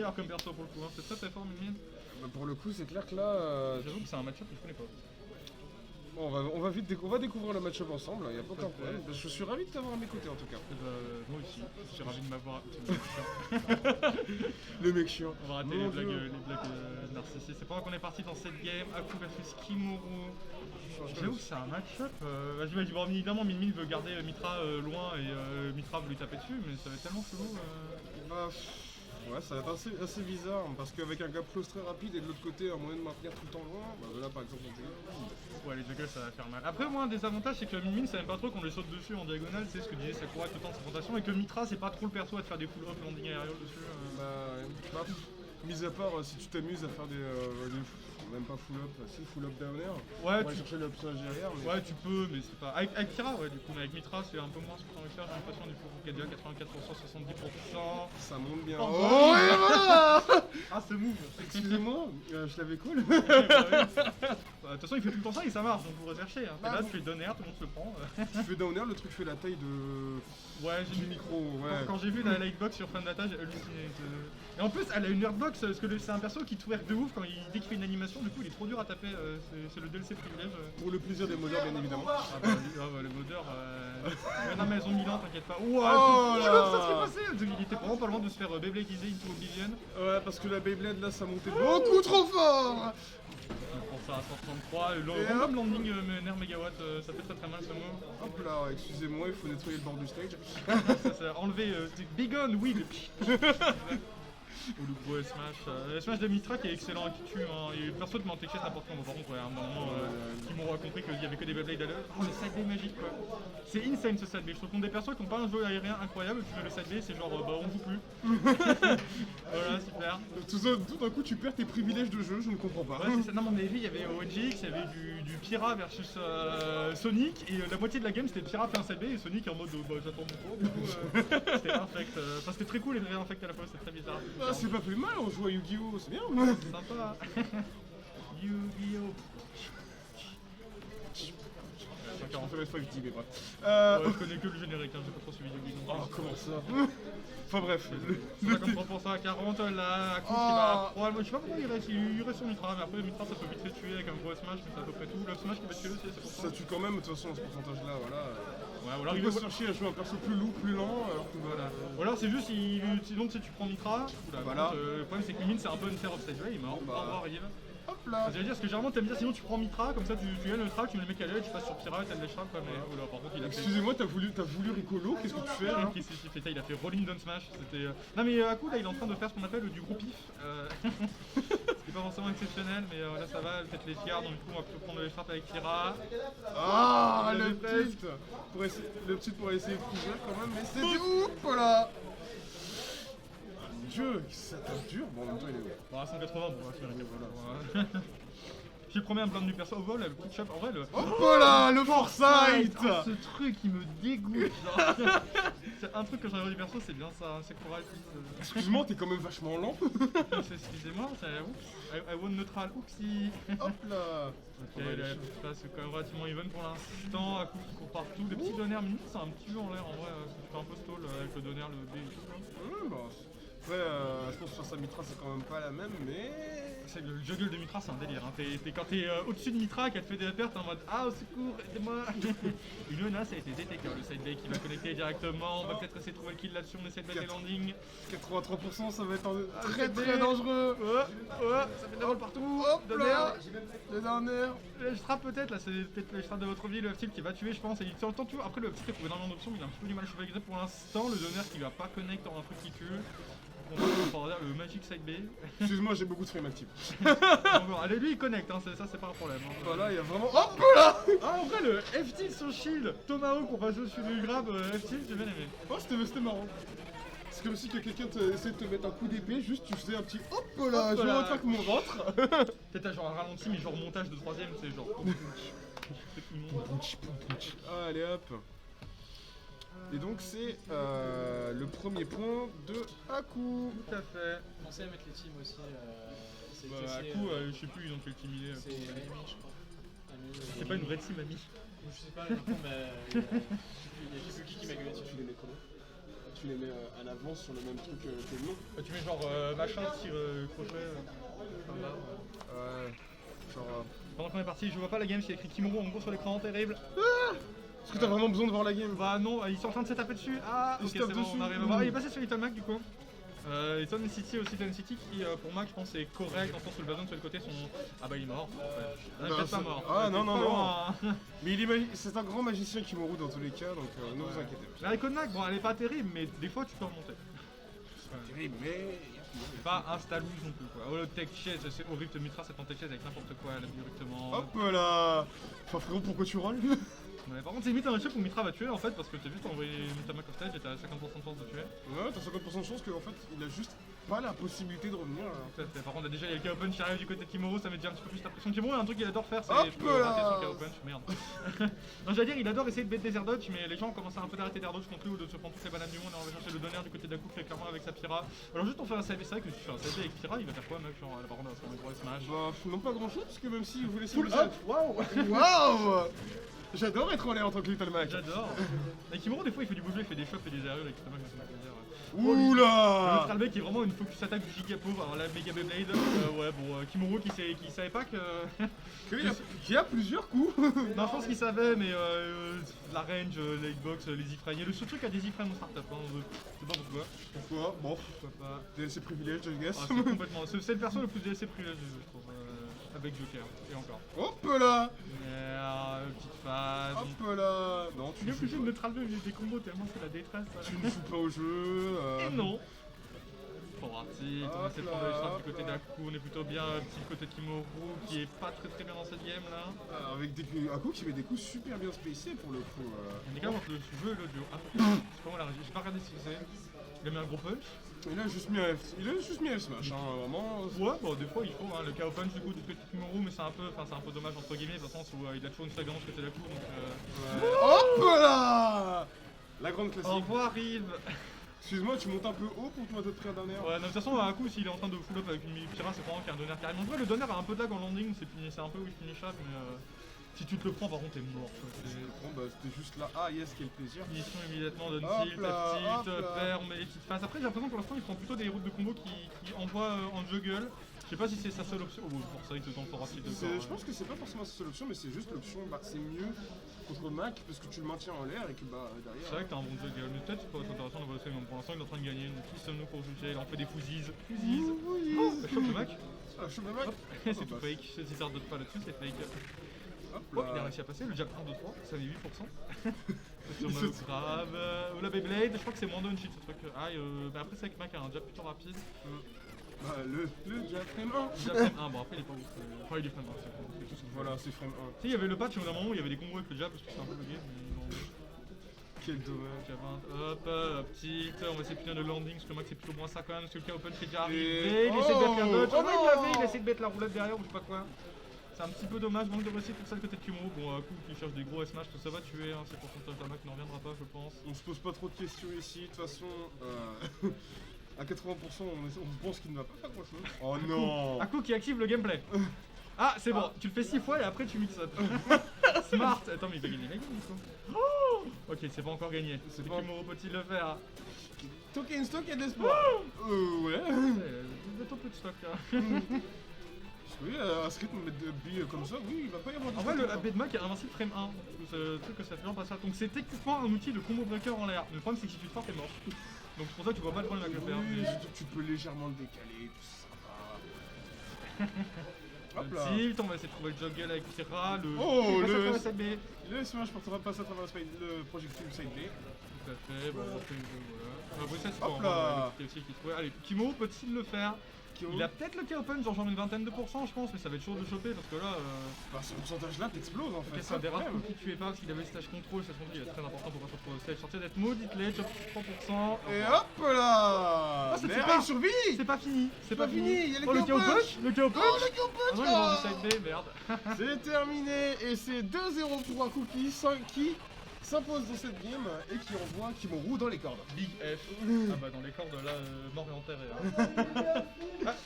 meilleur comme perso pour le coup, hein. C'est très fort Min Min. Bah pour le coup, c'est clair que là... J'avoue que c'est un match-up que je connais pas. Bon, on va découvrir le match-up ensemble, il n'y a pas aucun problème. Je suis ravi de t'avoir à mes côtés en tout cas. Moi aussi, je suis ravi de m'avoir. Le mec chiant. On va rater les blagues narcissiques. C'est pendant qu'on est parti dans cette game, Aku versus Kimuru. J'avoue que c'est un match-up. Vas-y, bon, évidemment, Min Min veut garder Mitra loin et Mitra veut lui taper dessus, mais ça va être tellement chelou. Bah, ouais, ça va être assez bizarre parce qu'avec un gap close très rapide et de l'autre côté un moyen de maintenir tout le temps loin, bah là par exemple on dit. Ouais, les juggles ça va faire mal. Après, moi, un des avantages c'est que Min Min ça aime pas trop qu'on lui saute dessus en diagonale, c'est ce que disait Sakura tout le temps de sa présentation, et que Mitra c'est pas trop le perso à te faire des full-up landing aerial dessus. Bah, mis à part si tu t'amuses à faire des même pas full-up, si full-up down air. Ouais, tu chercher le personnage derrière. Mais... Ouais, tu peux, mais c'est pas. Avec Kira, ouais, du coup, mais avec Mitra c'est un peu moins ce que t'as envie de faire, j'ai l'impression, du coup, qu'il y a déjà 84%, 70%. Ça monte bien. Oh, et voilà. Ah, ce move. Excusez-moi, je l'avais cool. De toute façon, il fait tout le temps ça et ça marche, donc vous recherchez. Hein. Là, tu fais down air, tout le monde se le prend. Tu fais down air, le truc fait la taille de. Ouais, j'ai du micro. Ouais. Quand j'ai vu la lightbox sur Fandata, j'ai halluciné. Et en plus, elle a une nerdbox parce que c'est un perso qui twerk de ouf dès qu'il fait une animation. Du coup, il est trop dur à taper. C'est le DLC privilège. Pour le plaisir des modeurs, bien évidemment. Ah bah, les modeurs. Non, mais elles ont 1000 ans, t'inquiète pas. Ouah, oh là ça s'est passé. Il était vraiment pas loin de se faire Beyblade'iser into Oblivion. Ouais, parce que la Beyblade là, ça montait beaucoup trop fort. Pour ça à 133, le random landing Ner Megawatt, ça fait très mal ce mot. Hop là, excusez-moi, il faut nettoyer le bord du stage. ça enlever Big On, oui, ou le beau Smash. Smash de Mitra qui est excellent et qui tue. Hein. Et perso de m'entêcher n'importe comment. Par contre, ouais, à un moment, qui m'aura compris qu'il y avait que des Beyblade à l'heure. Oh, le side B magique quoi. C'est insane ce side B. Je trouve qu'on des persos qui n'ont pas un jeu aérien incroyable. Tu mets le side B, c'est genre bah on joue plus. Voilà, super. Tout d'un coup, tu perds tes privilèges de jeu, je ne comprends pas. Ouais, c'est ça. Non, mais on avait vu, il y avait ONGX, il y avait du Pyra versus Sonic. Et la moitié de la game c'était Pyra fait un side B et Sonic en mode bah j'attends mon tour. Du coup, c'était infect. Enfin, c'était très cool et très infect à la fois, c'était très bizarre. C'est pas plus mal, on joue à Yu-Gi-Oh! C'est bien. C'est sympa. Yu-Gi-Oh! 145 fois utile, mais bref. Ouais, je connais que le générique, hein, j'ai pas trop suivi Yu-Gi-Oh! Oh, comment ça? Enfin bref. C'est pas comme 3% à 40, là, à coup qui va probablement. Je sais pas pourquoi il reste sur Mitra, mais après Mitra ça peut vite fait tuer avec un gros Smash, mais c'est à peu près tout. Le Smash qui va tuer aussi, c'est pour ça. Ça tue quand même, de toute façon, ce pourcentage-là, voilà. Ouais, ou alors il faut chercher à jouer un perso plus lourd, plus lent, alors que voilà. Ou alors c'est juste, donc si tu prends Mitra, voilà. Le problème c'est que Min c'est un peu une fair upstage, il est mort, hop là. J'allais dire, ce que généralement t'aimes dire, sinon tu prends Mitra, comme ça tu gagnes le track, tu mets le mec à l'aile, tu passes sur Pyra, t'as le shrap quoi, mais oh là, par contre il a fait... Excusez-moi, t'as voulu Ricolo, qu'est-ce que tu fais là? Qu'est-ce qu'il fait ça? Il a fait Rolling Down Smash, c'était... Non mais à coup là il est en train de faire ce qu'on appelle du gros pif. C'est pas forcément exceptionnel, mais là ça va, peut-être les tiers, donc du coup on va plutôt prendre le shrap avec Pyra. Ah, le petit pour essayer de couvrir quand même, mais c'est ouf, voilà. Dieu, ça tape dur, bon en même temps il est où? Bon, à 180, bon, voilà. J'ai le premier un blanc du perso au vol, le petit chop, en vrai le... Hop là, le foresight. Ce truc il me dégoûte, genre. C'est un truc que j'aimerais du perso, c'est bien ça, c'est courage. Excuse-moi, t'es quand même vachement lent. Excusez-moi, c'est I want neutral, oupsie. Hop là. Ok, là c'est quand même relativement even pour l'instant, à coup qui court partout. Le petit donner, c'est un petit peu en l'air en vrai, ça fait un peu stall avec le donner, le B et tout là. Bah, après, je pense que sur sa Mitra c'est quand même pas la même, mais... Le juggle de Mitra c'est un délire, hein. Quand t'es au-dessus de Mitra qu'elle te fait des pertes, t'es en mode ah au secours, aidez-moi. Une menace a été détectée, le side B qui va connecter directement, on va peut-être essayer de trouver le kill là-dessus, on essaie de mettre des landings. 83% ça va être très dangereux. Ouais, ça fait des rolls partout. Hop là, le dernier. Le strap peut-être, là c'est peut-être le strap de votre vie, le F-Type qui va tuer je pense, et il t'entend tout. Après le F-Type trouve énormément d'options, il a un petit peu du mal à choper pour l'instant, le donner qui va pas connecter en un truc qui tue. On va dire le Magic Side B. Excuse-moi, j'ai beaucoup de frame active. Allez, lui il connecte, hein, ça c'est pas un problème. Hein. Voilà, il y a vraiment. Hop là. Ah, en vrai, le F-Tilt sur shield, Tomahawk pour passer au-dessus du grab, F-Tilt, j'ai bien aimé. Oh, c'était marrant. C'est comme si quelqu'un essayait de te mettre un coup d'épée, juste tu faisais un petit hop là, je retraque mon ventre. Peut-être genre un ralenti, mais genre montage de troisième, c'est genre. Allez hop. Et donc c'est le premier point de Aku. Tout à fait. Pensez à mettre les teams aussi. Aku, je sais plus, ils ont fait le team il est. C'est Ami, je crois. C'est pas une vraie team, Ami. Je sais pas, mais il y a juste qui m'a gueulé dessus. tu les mets à l'avance sur le même truc que le nom. Tu mets genre machin, tir, crochet, comme là. Ouais. Genre. Pendant qu'on est parti, je vois pas la game, c'est écrit Kimuro en gros sur l'écran, terrible. Est-ce que t'as vraiment besoin de voir la game? Bah non, ils sont en train de se taper dessus. Ah, Ils ok, se c'est tapent bon, dessus. on arrive à voir. Ah, il est passé sur Little Mac du coup. Little City aussi, Little City qui pour Mac je pense c'est correct, dans le sens où le blason sur le côté sont. Ah bah il est mort. Ouais. Bah, Peut-être pas c'est- mort. Ah, Ouais, non, c'est non, pas non. loin, hein. Mais c'est un grand magicien qui mourut dans tous les cas, donc ne vous inquiétez pas. La Icon Mac, bon elle est pas terrible, mais des fois tu peux remonter. C'est terrible, mais. C'est pas un stalouse non plus quoi. Oh le tech chase, c'est horrible, te Mitra c'est en tech chase avec n'importe quoi là directement. Hop là. Enfin frérot, pourquoi tu rôles? Ouais, par contre c'est limite un match où Mitra va tuer en fait parce que t'as juste envoyé Mitra Mac off stage et t'as 50% de chance de tuer. Ouais, t'as 50% de chance qu'en fait, il a juste pas la possibilité de revenir. Là. Tout à fait. Par contre déjà il y a le KO punch qui arrive du côté de Kimuro, ça met déjà un petit peu plus la pression. Kimuro il y a un truc qu'il adore faire, c'est Hop je peux là. rater son KO punch, merde. Non j'allais dire il adore essayer de bête des air dodge mais les gens commencent à un peu d'arrêter d'air dodge non plus ou de se prendre toutes les bananes du monde et on va chercher le donner du côté d'Aku très clairement avec sa Pyra. Alors juste on fait un save, c'est vrai que si tu fais un save avec Pyra il va faire quoi mec genre là par contre on va se prendre un gros smash. Bah, non pas grand chose, parce que même si vous laissez Full le up, waouh. Waouh. J'adore être en l'air en tant que Little Mac. J'adore. Et Kimuro des fois il fait du bouger, il fait des chops et des aérieux avec Little Mac, ça fait plaisir. Le Oula. Tralbec qui est vraiment une focus attaque du giga pauvre, alors la Mega Beyblade, ouais bon Kimuro qui savait pas que... Il y a plusieurs coups. Non je pense qu'il savait mais la range, les hitbox, les iframes, il y a le seul truc à des iframes en startup, hein, je sais pas pourquoi. Pourquoi? Bon, Pourquoi pas. DLC privilège, I guess. Ah, c'est complètement... C'est le perso le plus DLC privilégié je trouve, avec Joker, et encore. Hop là. Merde, petite phase. Hop là. Non, tu Il est ne obligé joues de pas. neutraliser des combos tellement c'est la détresse. Tu ne joues pas au jeu. Et non. Forward tilt, on Hop essaie de là, prendre les shots hop du côté là. d'Aku, on est plutôt bien petit côté de Kimuro qui est pas très bien dans cette game là. Avec un coup qui met des coups super bien spacés pour le coup. On est quand même entre le jeu et l'audio. Ah, c'est pas moi la régie, j'ai pas regardé ce que c'est. Il a mis un gros punch. Il a juste mis un F smash, hein, vraiment. Ouais, bon, des fois il faut, hein, le KO punch du coup du côté de Kimuro, mais c'est un peu dommage entre guillemets, dans le sens où il a toujours une stagnance côté d'Aku donc. Hop là. La grande Au classique. revoir Rive. Excuse-moi, tu montes un peu haut pour toi te faire d'un air. Ouais, non, de toute façon, Aku, s'il est en train de full up avec une mini Pyra, c'est vraiment qu'il y a un donner qui arrive. En vrai, le donner a un peu de lag en landing, c'est un peu où il finishable, mais si tu te le prends, par contre, t'es mort. Quoi. Bon bah c'était juste là. Ah yes, quel plaisir. Finition immédiatement, donne Hop tilt, là, F tilt, hop là. perm et les petites phases. Après, j'ai l'impression que pour l'instant, il prend plutôt des routes de combo qui envoient en juggle. Je sais pas si c'est sa seule option. Oh, pour ça, il te tente fort rapide. Je pense que c'est pas forcément sa seule option, mais c'est juste l'option, bah c'est mieux contre Mac parce que tu le maintiens en l'air et que bah C'est derrière. vrai que t'as un bon juggle, mais peut-être c'est pas être intéressant de voir ça, mais pour l'instant, il est en train de gagner. Donc, qui sommes-nous pour juger? Il en fait des fousies. Fousies. Oh, le shot de Mac. Ah, je suis le Mac. C'est tout fake. Si ça redonne pas là-dessus, c'est fake. Hop Oh, il a là. réussi à passer, le jab 1, 2, 3, ça met 8%. Sur Mario Crab, ou la Beyblade, je crois que c'est moins d'un cheat ce truc. Ah, bah après, c'est vrai que Mac a un jab plutôt rapide. Bah le jab frame 1. Jab frame 1, bon après il est pas ouf. Enfin, il est frame 1, c'est tout ce que Voilà, c'est frame 1. Tu sais, il y avait le patch au bout d'un moment où il y avait des combos avec le jab parce que c'était un peu bugué. Mais non, Quel dommage. jab 1, hop, petite, on va essayer de finir le landing parce que le Mac c'est plutôt moins ça quand même parce que le KO punch est déjà arrivé. Et- Il essaie de mettre la dodge. Oh Oh non, il l'avait, non. il essaie de mettre la roulette derrière ou je sais pas quoi. C'est un petit peu dommage, manque de réussite pour ça le côté de Kimuro. Bon, à coup qui cherche des gros smash, tout ça va tuer, hein, c'est pour son touch Mac n'en reviendra pas, je pense. On se pose pas trop de questions ici, de toute façon, à 80% on pense qu'il ne va pas faire grand chose. Oh non. Aku qui active le gameplay. Ah, c'est bon, tu le fais 6 fois et après tu mix up. Smart. Attends, mais il va gagner la game du coup. Oh ok, c'est pas encore gagné. C'est C'est pas- Kimuro peut-il le faire? Token stock et d'espoir. Ouais. Mets ton peu de stock là. Oui, à ce rythme de billes comme ça, oui, il va pas y avoir de En vrai, stock, le hein. AB de Mac est invincible frame 1. C'est le truc que ça fait genre passer. Donc c'est techniquement un outil de combo breaker en l'air. Mais le problème c'est que si tu te forces, t'es mort. Donc c'est pour ça que tu vois pas le problème avec le faire. Oui, Mais- surtout que tu peux légèrement le décaler, tout ça va. Hop là. Tilt, on va essayer de trouver le juggle avec Kira, le... Oh, il passe à le- travers la side B. Le smash portera pas à travers le projectile side B. Tout à fait, bon, après, voilà. Oui, ça c'est Hop pas là. le aussi qui trouvait. Allez, Kimo peut-il le faire? Il a peut-être le KO punch, genre une vingtaine de pourcents, je pense, mais ça va être chaud de choper parce que là. Bah, ce pourcentage-là t'explose en fait. Ok, ça dérape qui tuait pas parce qu'il avait le stage contrôle, stage contrôle il est très important pour pas se retrouver au stage. Sortir d'être maudite ledge, 3%. Et hop là. Oh, c'est Mais pas- il survit. C'est pas fini, c'est pas fini. Il y a le Oh, le KO KO punch. punch, le KO punch. Oh, le KO Ah punch. non, il est dans le side B, merde. C'est terminé et c'est 2-0 pour un cookie qui s'impose dans cette game et qui envoie Kimuro dans les cordes. Big F. Ah bah dans les cordes là, mort et enterré. Hein. Ah,